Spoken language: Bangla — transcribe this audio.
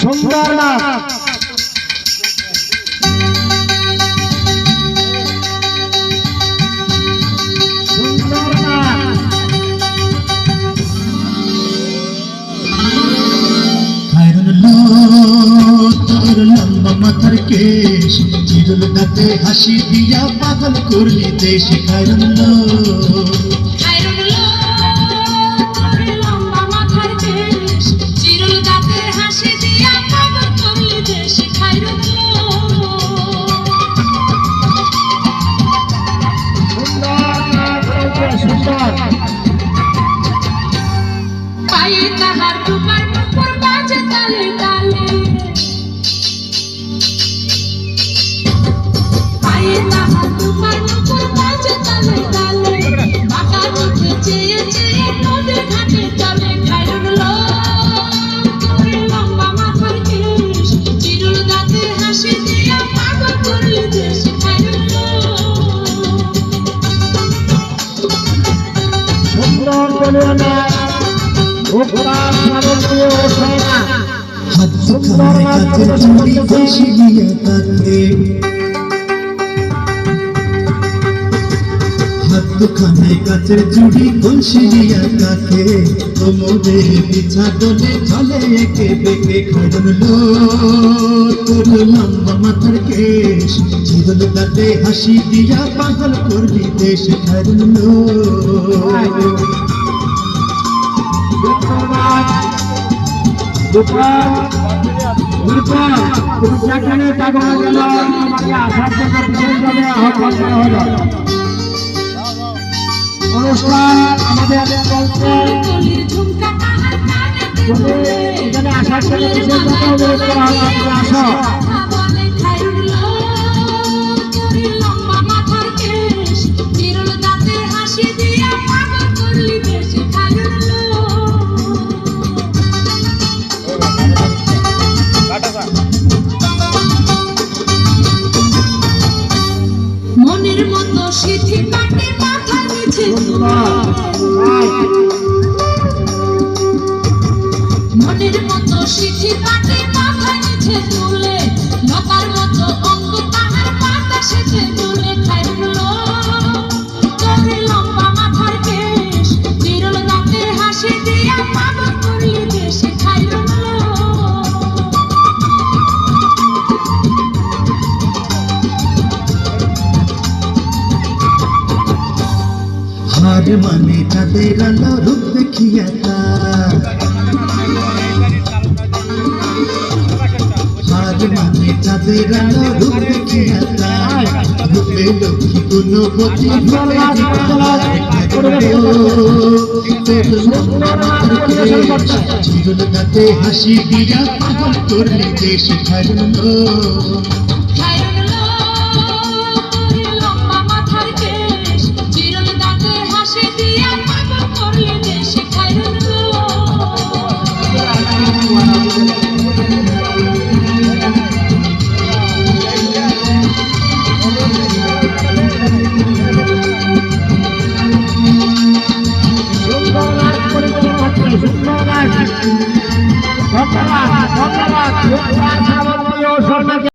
সুন্দর নাচ মাথার কেশ চিরল দাঁতে হাসি দিয়া পাগল করলি দেশ পায়ে তাহার তোমার উপর বাজে তালে তালে পায়ে তাহার তোমার উপর বাজে তালে তালে বাঁকা চোখে চেয়ে চেয়ে নদীর ঘাটে চলে খাইরুল লম্বা মাথার কেশ চিরুল দাঁতের হাসি দিয়া পাগল করলি দেশ খাইরুল সুন্দর বলিয়া খানে কাছের জুড়ি কলসিয়া কাকে তোমরে বিছা দলে চলে একে বেঁকে খাইরুল তোর লম্বা মাথার কেশ চিরল দাঁতে হাসি দিয়া পাগল করলি দেশ খাইরুল যেখানে টাকা গেল আমাকে আসার জন্য বিশেষভাবে আহ্বান করা হলো। অনুষ্ঠান আমাদের এখানে আসার জন্য বিশেষভাবে অনুরোধ করা হলো। আসো মনের মতো সিথি কাটে মাথা নিচে মনের মতো সিথি কাটে মাথা নিচে তুলে লতার মতো অঙ্গ তাহার বাতাসেতে তুলে খাইরুল তোর লম্বা মাথার কেশ চিরল দাঁতের হাসি দিয়া পাগল করলি দেশে খাইরুল হার মানে চাঁদের আলো রূপ দেখিয়া হার মানে চাঁদের আলো রূপ দেখিয়া রূপে লক্ষ্মী গুণবতী চিরল দাঁতে হাসি দিয়া পাগল করলি দেশ খাইরুল